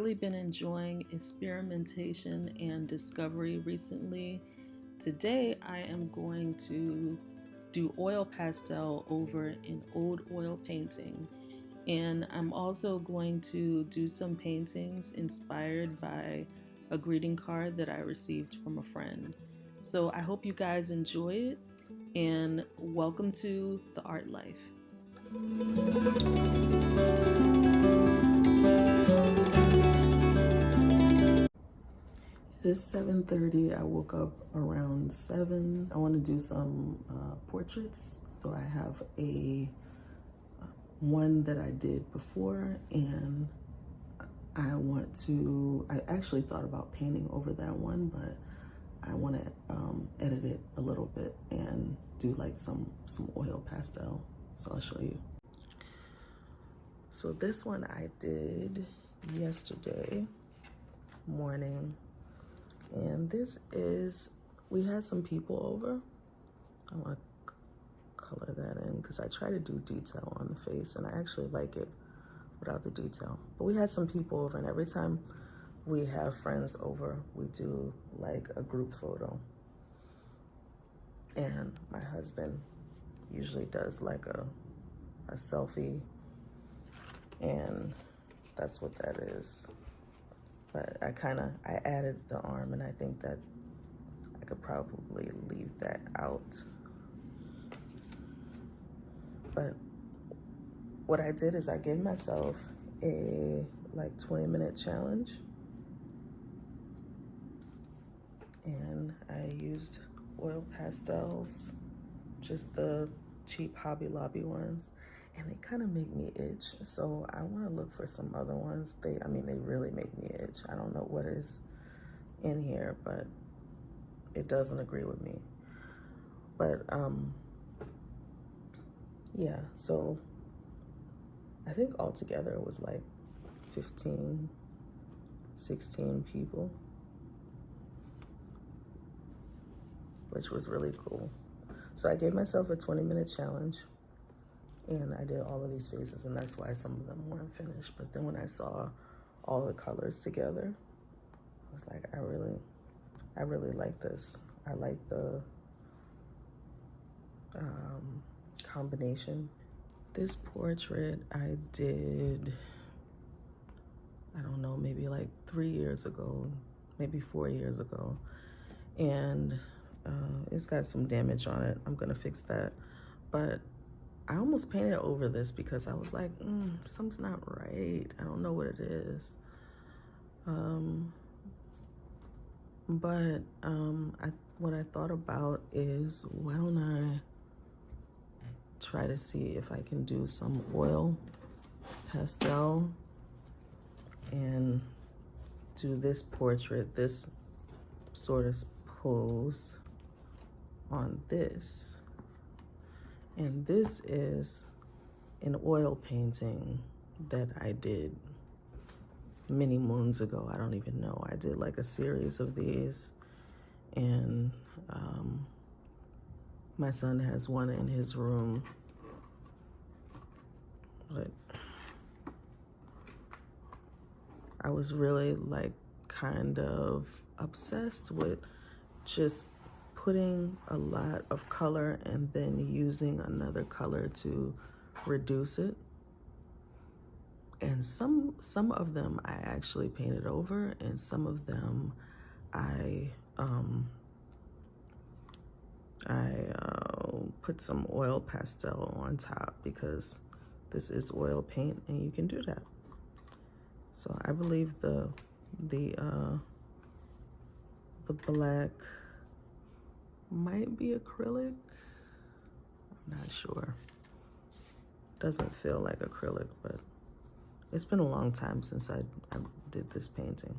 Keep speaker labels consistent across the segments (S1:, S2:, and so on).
S1: really been enjoying experimentation and discovery recently. Today I am going to do oil pastel over an old oil painting. And I'm also going to do some paintings inspired by a greeting card that I received from a friend. So I hope you guys enjoy it, and welcome to the art life. It's 7:30. I woke up around 7. I want to do some portraits. So I have a one that I did before, and I actually thought about painting over that one, but I want to edit it a little bit and do like some oil pastel. So I'll show you. So this one I did yesterday morning, and this is, we had some people over. I want to color that in because I try to do detail on the face, and I actually like it without the detail. But we had some people over, and every time we have friends over, we do like a group photo. And my husband usually does like a selfie, and that's what that is. But I added the arm, and I think that I could probably leave that out. But what I did is I gave myself a like 20-minute challenge, and I used oil pastels, just the cheap Hobby Lobby ones, and they kind of make me itch. So I want to look for some other ones. They really make me itch. I don't know what is in here, but it doesn't agree with me. But yeah, so I think altogether it was like 15, 16 people, which was really cool. So I gave myself a 20-minute challenge, and I did all of these faces, and that's why some of them weren't finished. But then when I saw all the colors together, I was like, I really like this. I like the combination. This portrait I did, I don't know, maybe like 3 years ago, maybe 4 years ago. And it's got some damage on it. I'm gonna fix that. But I almost painted over this because I was like, something's not right. I don't know what it is. What I thought about is, why don't I try to see if I can do some oil pastel and do this portrait, this sort of pose on this. And this is an oil painting that I did many moons ago. I don't even know. I did like a series of these, and my son has one in his room. But I was really like kind of obsessed with just putting a lot of color and then using another color to reduce it. And some of them I actually painted over, and some of them I put some oil pastel on top, because this is oil paint and you can do that. So I believe the black might be acrylic. I'm not sure. Doesn't feel like acrylic, but it's been a long time since I did this painting.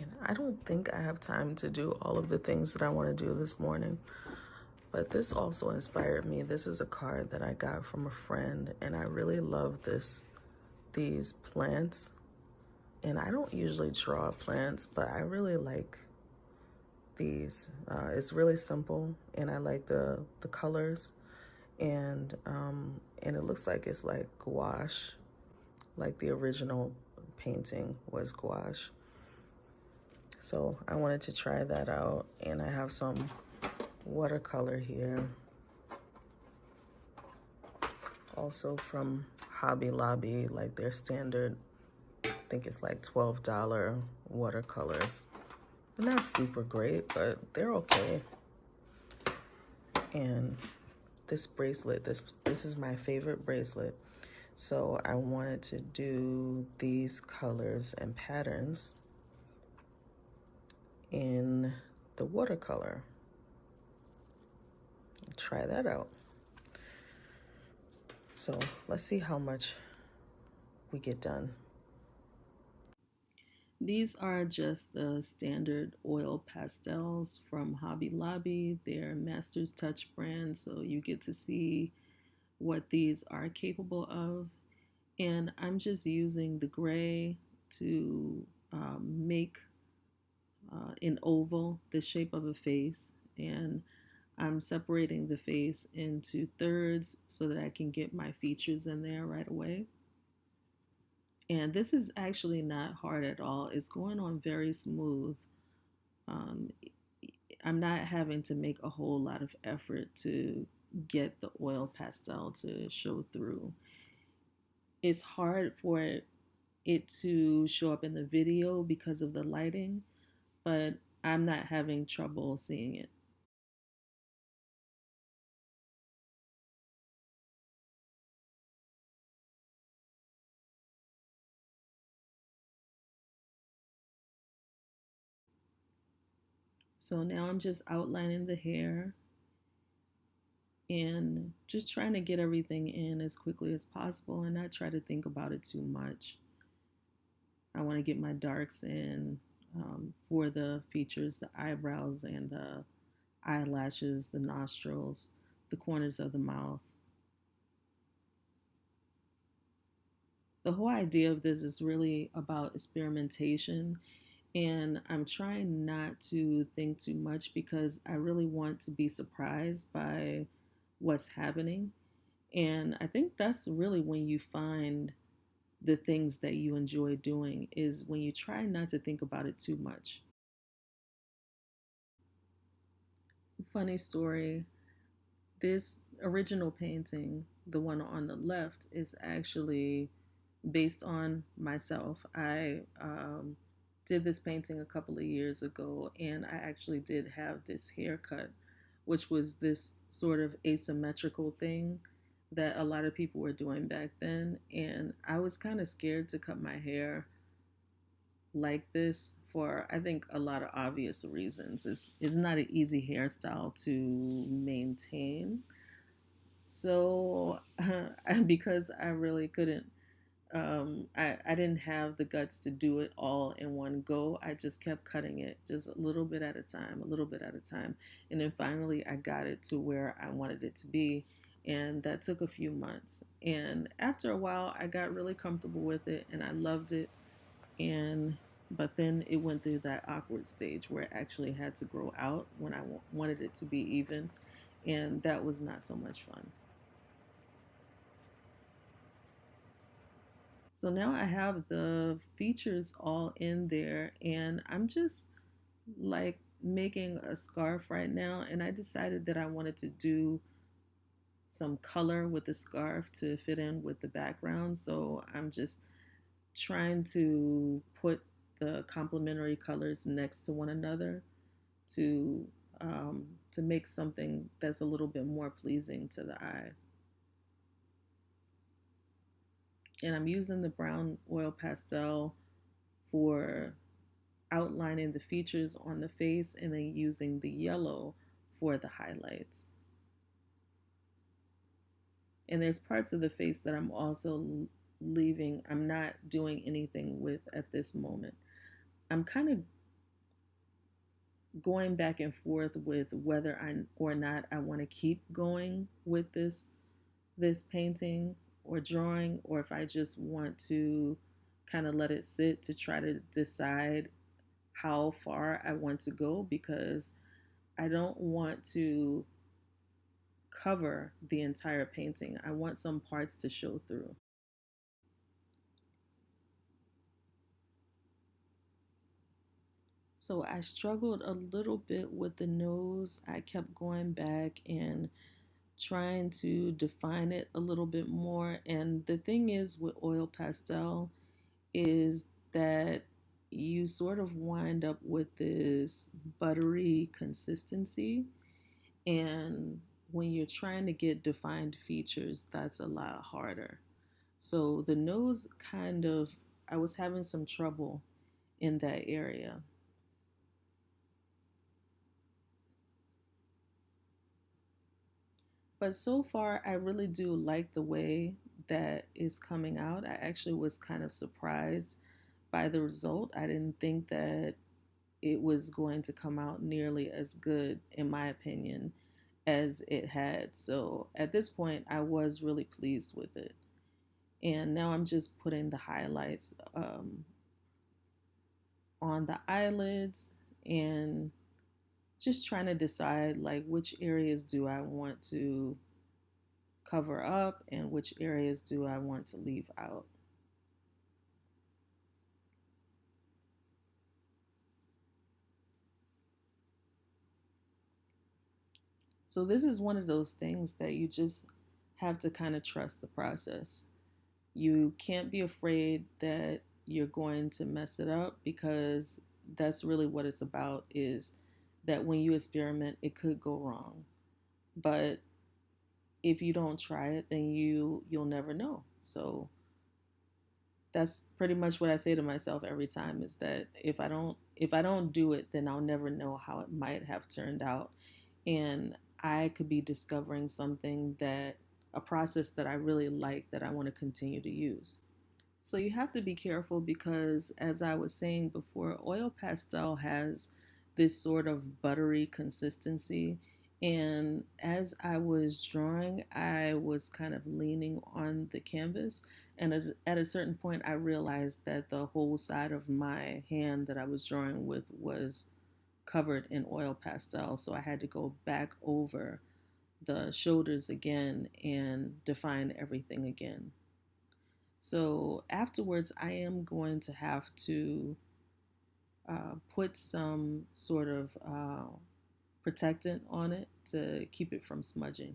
S1: And I don't think I have time to do all of the things that I want to do this morning, but this also inspired me. This is a card that I got from a friend, and I really love these plants. And I don't usually draw plants, but I really like these. It's really simple, and I like the colors, and it looks like it's like gouache, like the original painting was gouache. So I wanted to try that out, and I have some watercolor here. Also from Hobby Lobby, like their standard, I think it's like $12 watercolors. They're not super great, but they're okay. And this bracelet, this is my favorite bracelet. So I wanted to do these colors and patterns in the watercolor. Try that out. So let's see how much we get done. These are just the standard oil pastels from Hobby Lobby. They're Master's Touch brand, so you get to see what these are capable of. And I'm just using the gray to make an oval, the shape of a face. And I'm separating the face into thirds so that I can get my features in there right away. And this is actually not hard at all. It's going on very smooth. Um, I'm not having to make a whole lot of effort to get the oil pastel to show through. It's hard for it to show up in the video because of the lighting, but I'm not having trouble seeing it. So now I'm just outlining the hair and just trying to get everything in as quickly as possible and not try to think about it too much. I want to get my darks in for the features, the eyebrows and the eyelashes, the nostrils, the corners of the mouth. The whole idea of this is really about experimentation, and I'm trying not to think too much because I really want to be surprised by what's happening. And I think that's really when you find the things that you enjoy doing, is when you try not to think about it too much. Funny story, this original painting, the one on the left, is actually based on myself. I did this painting a couple of years ago, and I actually did have this haircut, which was this sort of asymmetrical thing that a lot of people were doing back then. And I was kind of scared to cut my hair like this for, I think, a lot of obvious reasons. It's not an easy hairstyle to maintain. So, because I really couldn't I didn't have the guts to do it all in one go. I just kept cutting it just a little bit at a time, a little bit at a time. And then finally, I got it to where I wanted it to be. And that took a few months. And after a while, I got really comfortable with it and I loved it. And but then it went through that awkward stage where it actually had to grow out when I wanted it to be even. And that was not so much fun. So now I have the features all in there, and I'm just like making a scarf right now. And I decided that I wanted to do some color with the scarf to fit in with the background. So I'm just trying to put the complementary colors next to one another to to make something that's a little bit more pleasing to the eye. And I'm using the brown oil pastel for outlining the features on the face and then using the yellow for the highlights. And there's parts of the face that I'm also leaving, I'm not doing anything with at this moment. I'm kind of going back and forth with whether I or not I want to keep going with this painting or drawing, or if I just want to kind of let it sit to try to decide how far I want to go, because I don't want to cover the entire painting. I want some parts to show through. So I struggled a little bit with the nose. I kept going back and trying to define it a little bit more. And the thing is with oil pastel is that you sort of wind up with this buttery consistency. And when you're trying to get defined features, that's a lot harder. So the nose kind of, I was having some trouble in that area. But so far, I really do like the way that is coming out. I actually was kind of surprised by the result. I didn't think that it was going to come out nearly as good, in my opinion, as it had. So at this point, I was really pleased with it. And now I'm just putting the highlights on the eyelids and just trying to decide like which areas do I want to cover up and which areas do I want to leave out. So this is one of those things that you just have to kind of trust the process. You can't be afraid that you're going to mess it up because that's really what it's about is that when you experiment it could go wrong. But if you don't try it then you'll never know. So that's pretty much what I say to myself every time is that if I don't do it then I'll never know how it might have turned out, and I could be discovering something that a process that I really like that I want to continue to use. So you have to be careful because, as I was saying before, oil pastel has this sort of buttery consistency. And as I was drawing, I was kind of leaning on the canvas. And at a certain point, I realized that the whole side of my hand that I was drawing with was covered in oil pastel. So I had to go back over the shoulders again and define everything again. So afterwards, I am going to have to put some sort of protectant on it to keep it from smudging.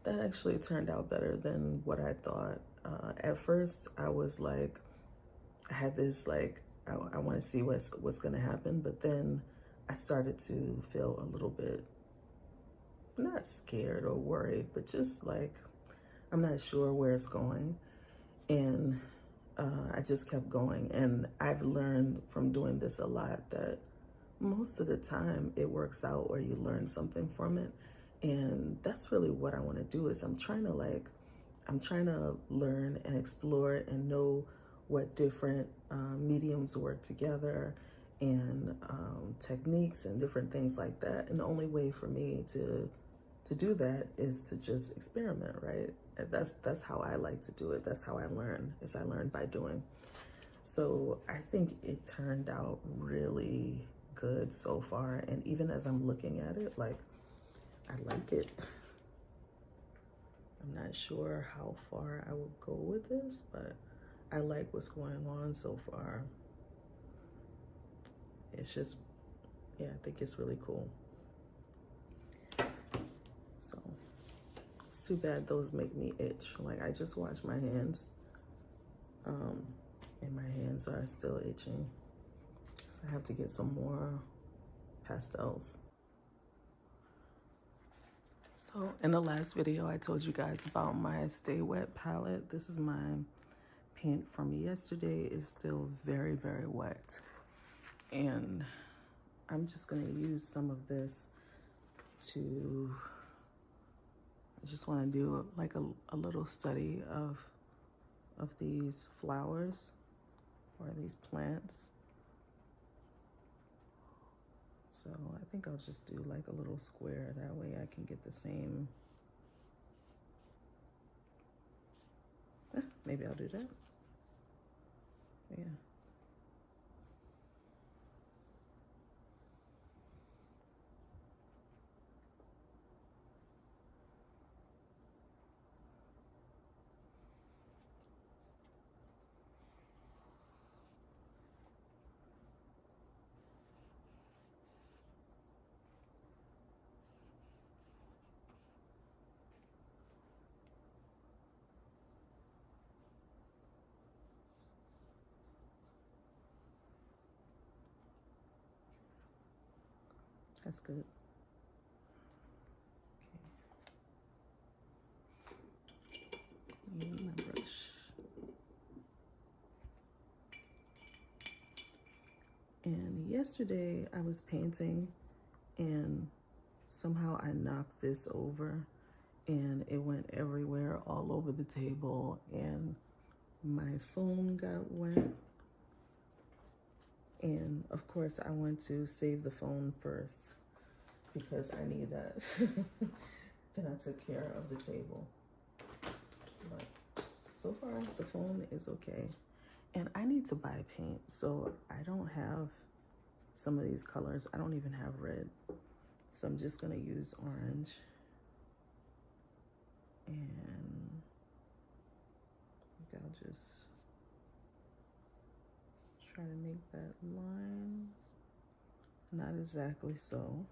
S1: That actually turned out better than what I thought. At first, I was like, I had this like, I want to see what's going to happen, but then I started to feel a little bit not scared or worried, but just like I'm not sure where it's going. And I just kept going. And I've learned from doing this a lot that most of the time it works out or you learn something from it. And that's really what I want to do is I'm trying to learn and explore and know what different mediums work together and techniques and different things like that. And the only way for me to do that is to just experiment, right? That's how I like to do it. That's how I learn, is I learn by doing. So I think it turned out really good so far. And even as I'm looking at it, like I like it. I'm not sure how far I will go with this, but I like what's going on so far. It's just, yeah, I think it's really cool. So it's too bad those make me itch. Like I just wash my hands and my hands are still itching. So I have to get some more pastels. So in the last video, I told you guys about my Sta-wet palette. This is my paint from yesterday. It's still very, very wet. And I'm just gonna use some of this to, I just wanna do like a little study of these flowers or these plants. So I think I'll just do like a little square. That way I can get the same. Maybe I'll do that. Yeah. That's good. Okay. Use my brush. And yesterday I was painting and somehow I knocked this over and it went everywhere, all over the table, and my phone got wet. And of course I went to save the phone first because I need that. Then I took care of the table. But so far the phone is okay. And I need to buy paint, so I don't have some of these colors. I don't even have red. So I'm just gonna use orange. And I'll just try to make that line. Not exactly so,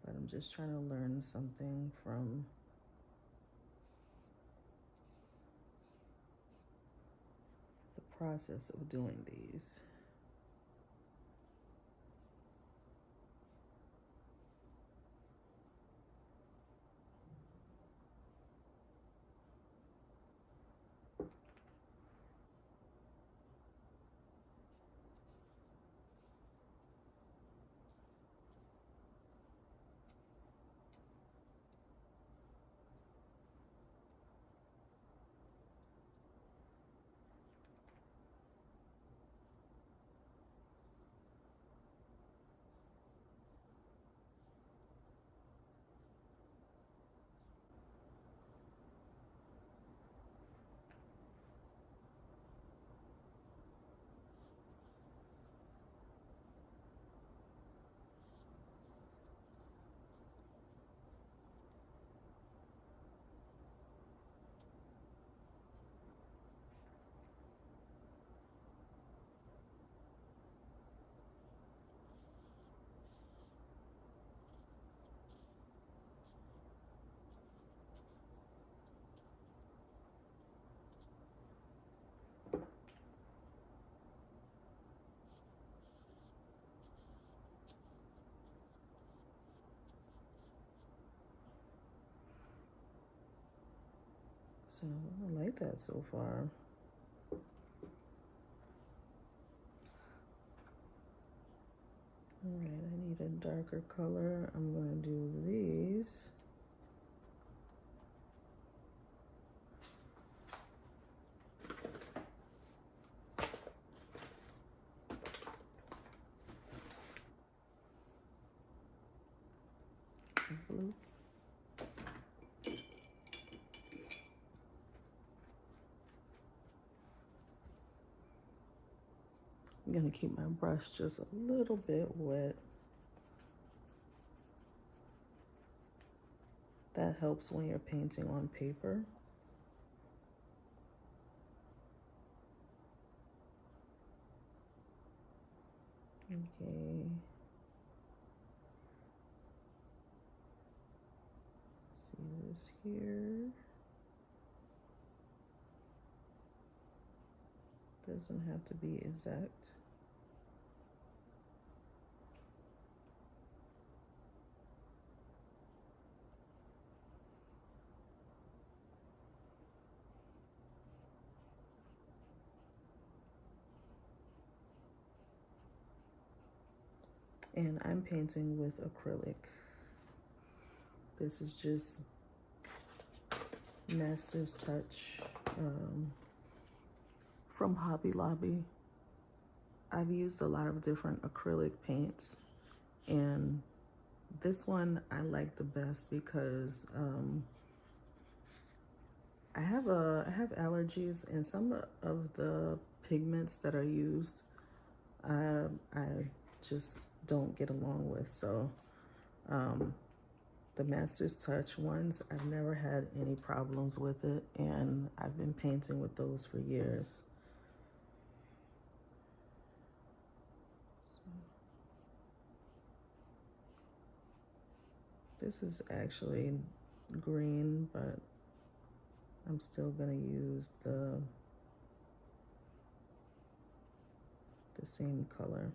S1: but I'm just trying to learn something from the process of doing these. So I like that so far. All right, I need a darker color. I'm gonna do these. Blue. I'm gonna keep my brush just a little bit wet. That helps when you're painting on paper. Okay. See this here. Doesn't have to be exact. And I'm painting with acrylic. This is just Master's Touch from Hobby Lobby. I've used a lot of different acrylic paints, and this one I like the best because I have allergies, and some of the pigments that are used I just don't get along with. So the Master's Touch ones, I've never had any problems with it, and I've been painting with those for years. This is actually green, but I'm still gonna use the same color.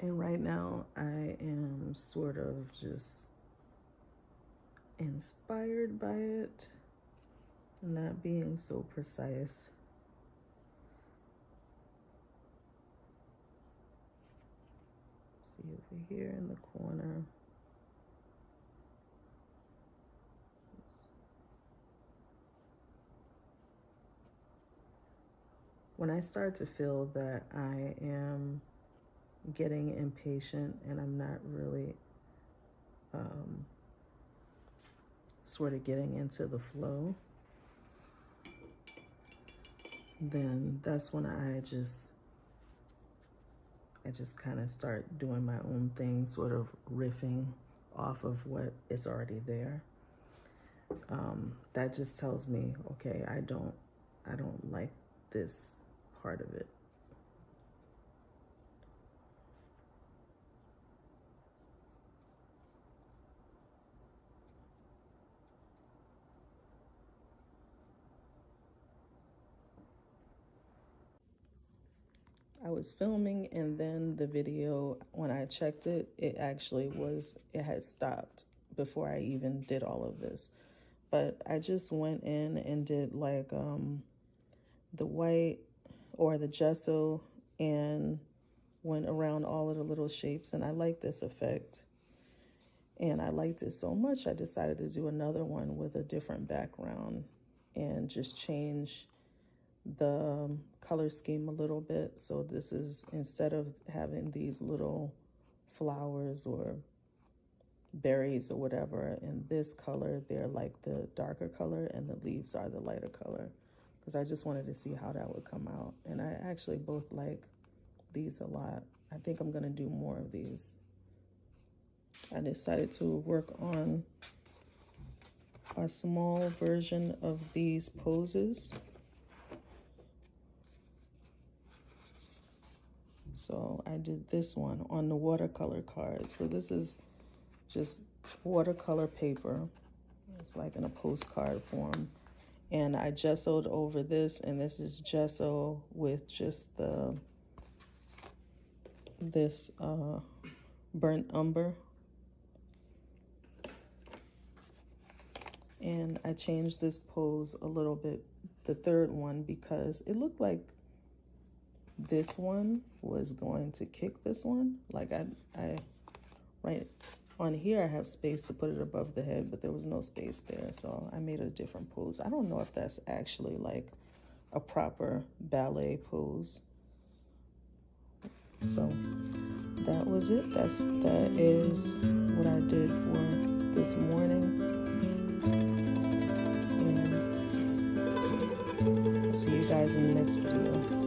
S1: And right now I am sort of just inspired by it, not being so precise. See over here in the corner. When I start to feel that I am getting impatient and I'm not really sort of getting into the flow, then that's when I just kind of start doing my own thing, sort of riffing off of what is already there. That just tells me, okay, I don't like this part of it. I was filming, and then the video, when I checked it, it had stopped before I even did all of this. But I just went in and did like the white or the gesso and went around all of the little shapes, and I like this effect. And I liked it so much, I decided to do another one with a different background and just change the color scheme a little bit. So this is, instead of having these little flowers or berries or whatever in this color, they're like the darker color and the leaves are the lighter color, because I just wanted to see how that would come out. And I actually both like these a lot. I think I'm gonna do more of these. I decided to work on a small version of these poses. So I did this one on the watercolor card. So this is just watercolor paper. It's like in a postcard form. And I gessoed over this, and this is gesso with just this burnt umber. And I changed this pose a little bit, the third one, because it looked like this one was going to kick this one. Like I right on here I have space to put it above the head, but there was no space there, so I made a different pose. I don't know if that's actually like a proper ballet pose. So that was it. That is what I did for this morning. And I'll see you guys in the next video.